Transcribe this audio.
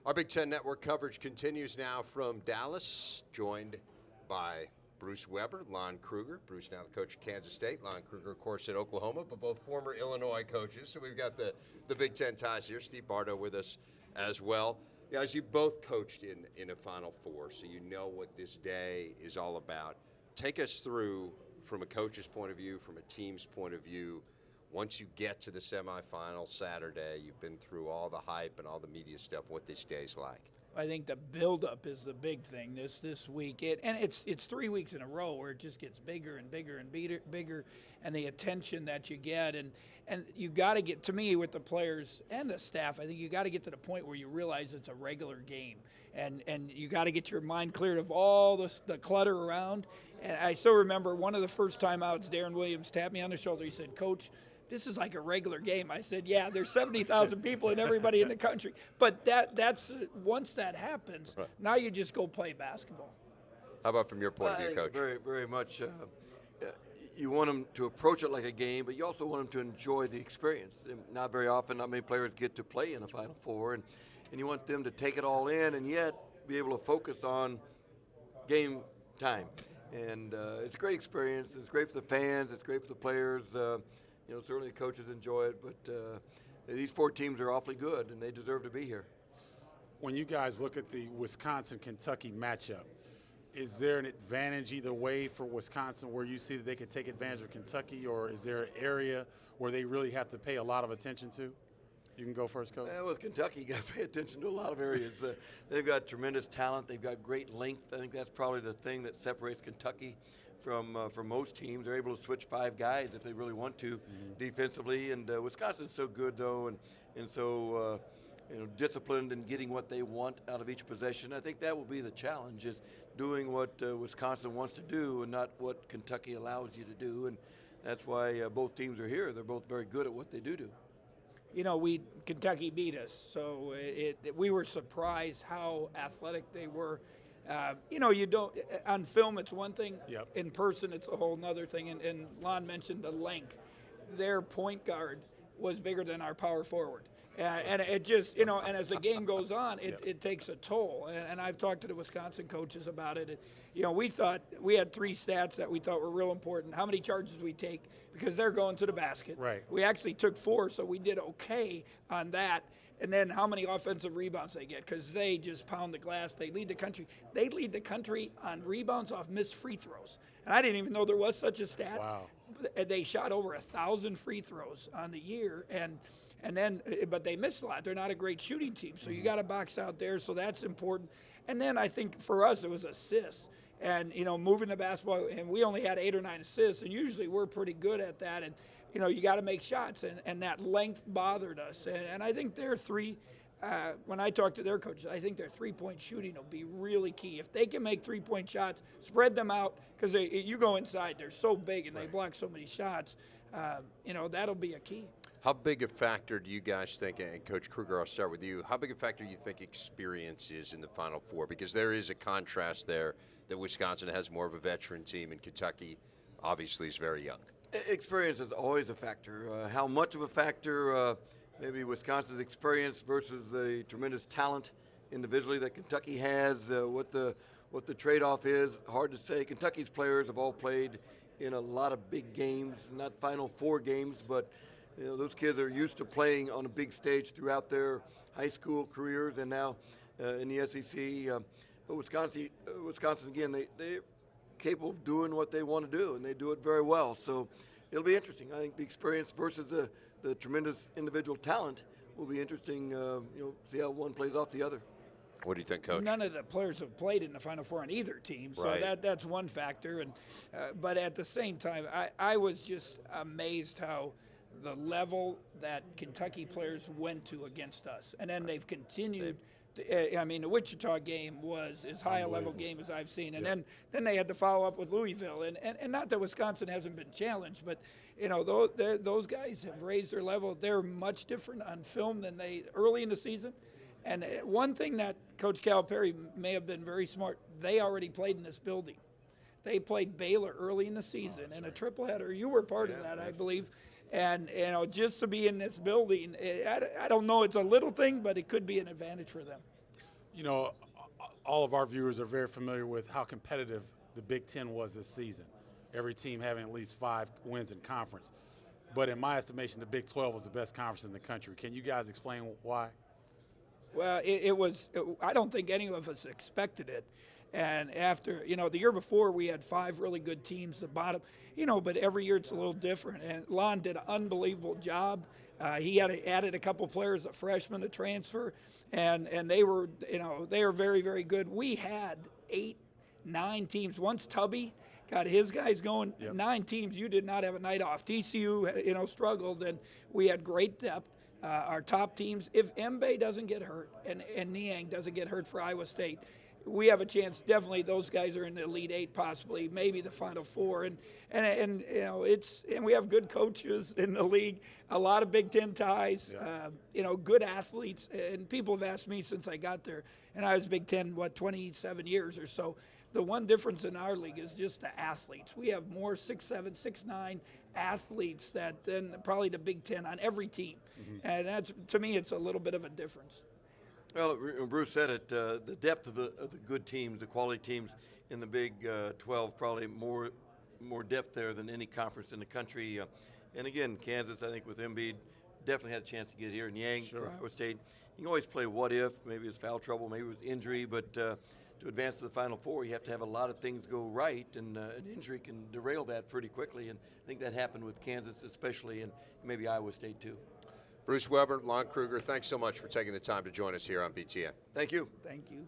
Our Big Ten Network coverage continues now from Dallas, joined by Bruce Webber, Lon Kruger. Bruce now the coach of Kansas State, Lon Kruger, of course, at Oklahoma, but both former Illinois coaches. So we've got the Big Ten ties here. Steve Bardo with us as well. Guys, you both coached in a Final Four, so you know what this day is all about. Take us through, from a coach's point of view, from a team's point of view, once you get to the semifinal Saturday, you've been through all the hype and all the media stuff, what this day's like. I think the buildup is the big thing this week. It's 3 weeks in a row where it just gets bigger and bigger and bigger, and the attention that you get. And you got to get, to me, with the players and the staff, I think you got to get to the point where you realize it's a regular game. And you got to get your mind cleared of all the clutter around. And I still remember one of the first timeouts, Darren Williams tapped me on the shoulder. He said, "Coach, this is like a regular game." I said, "Yeah, there's 70,000 people and everybody in the country." But that's once that happens, right, now you just go play basketball. How about from your point of view, Coach? Very, very much. You want them to approach it like a game, but you also want them to enjoy the experience. And not very often, not many players get to play in a Final Four, and you want them to take it all in and yet be able to focus on game time. And it's a great experience. It's great for the fans. It's great for the players. Certainly the coaches enjoy it, but these four teams are awfully good, and they deserve to be here. When you guys look at the Wisconsin-Kentucky matchup, is there an advantage either way for Wisconsin where you see that they could take advantage of Kentucky, or is there an area where they really have to pay a lot of attention to? You can go first, Coach. With Kentucky, you got to pay attention to a lot of areas. They've got tremendous talent. They've got great length. I think that's probably the thing that separates Kentucky from most teams. They're able to switch five guys if they really want to defensively. And Wisconsin's so good, though, and so disciplined in getting what they want out of each possession. I think that will be the challenge, is doing what Wisconsin wants to do and not what Kentucky allows you to do. And that's why both teams are here. They're both very good at what they do. Kentucky beat us, so we were surprised how athletic they were. You don't, on film it's one thing. Yep. In person it's a whole nother thing. And Lon mentioned the length. Their point guard was bigger than our power forward. And it just, and as the game goes on, it takes a toll. And I've talked to the Wisconsin coaches about it. We thought we had three stats that we thought were real important. How many charges we take, because they're going to the basket. Right. We actually took 4, so we did okay on that. And then how many offensive rebounds they get, because they just pound the glass. They lead the country. They lead the country on rebounds off missed free throws. And I didn't even know there was such a stat. Wow. They shot over 1,000 free throws on the year, but they missed a lot. They're not a great shooting team, so you got to box out there, so that's important. And then I think for us it was assists. And, moving the basketball, and we only had 8 or 9 assists, and usually we're pretty good at that. And, you got to make shots, and that length bothered us. And I think their three, when I talk to their coaches, I think their three-point shooting will be really key. If they can make three-point shots, spread them out, because you go inside, they're so big and they block so many shots, that'll be a key. How big a factor do you guys think, and Coach Kruger, I'll start with you, how big a factor do you think experience is in the Final Four? Because there is a contrast there that Wisconsin has more of a veteran team and Kentucky obviously is very young. Experience is always a factor. How much of a factor, maybe Wisconsin's experience versus the tremendous talent individually that Kentucky has, what the trade-off is, hard to say. Kentucky's players have all played in a lot of big games, not Final Four games, but those kids are used to playing on a big stage throughout their high school careers and now in the SEC. But Wisconsin again, they're capable of doing what they want to do, and they do it very well. So it'll be interesting. I think the experience versus the tremendous individual talent will be interesting, see how one plays off the other. What do you think, Coach? None of the players have played in the Final Four on either team, so right. that's one factor. And but at the same time, I was just amazed how the level that Kentucky players went to against us. And then they've continued. The Wichita game was as high a level game as I've seen. And then they had to follow up with Louisville. And not that Wisconsin hasn't been challenged, but, those guys have raised their level. They're much different on film than they early in the season. And one thing that Coach Calipari may have been very smart, they already played in this building. They played Baylor early in the season in a tripleheader. You were part of that, I believe. And, just to be in this building, I don't know, it's a little thing, but it could be an advantage for them. You know, all of our viewers are very familiar with how competitive the Big Ten was this season. Every team having at least 5 wins in conference. But in my estimation, the Big 12 was the best conference in the country. Can you guys explain why? Well, I don't think any of us expected it. And after, the year before we had 5 really good teams at the bottom, but every year it's a little different. And Lon did an unbelievable job. He added a couple players, a freshman, a transfer, and they were, they were very, very good. We had 8, 9 teams. Once Tubby got his guys going, 9 teams, you did not have a night off. TCU, struggled, and we had great depth. Our top teams, if Mbaye doesn't get hurt and Niang doesn't get hurt for Iowa State, we have a chance. Definitely, those guys are in the Elite 8, possibly, maybe the Final 4, and we have good coaches in the league. A lot of Big Ten ties, good athletes, and people have asked me since I got there, and I was Big Ten 27 years or so. The one difference in our league is just the athletes. We have more 6'7", 6'9" athletes than probably the Big Ten on every team, and that's, to me, it's a little bit of a difference. Well, Bruce said it. The depth of the good teams, the quality teams in the Big 12, probably more depth there than any conference in the country. And again, Kansas, I think with Embiid, definitely had a chance to get here. And Yang for Iowa State, you can always play what if. Maybe it's foul trouble, maybe it was injury, but to advance to the Final Four, you have to have a lot of things go right, and an injury can derail that pretty quickly. And I think that happened with Kansas, especially, and maybe Iowa State too. Bruce Webber, Lon Kruger, thanks so much for taking the time to join us here on BTN. Thank you. Thank you.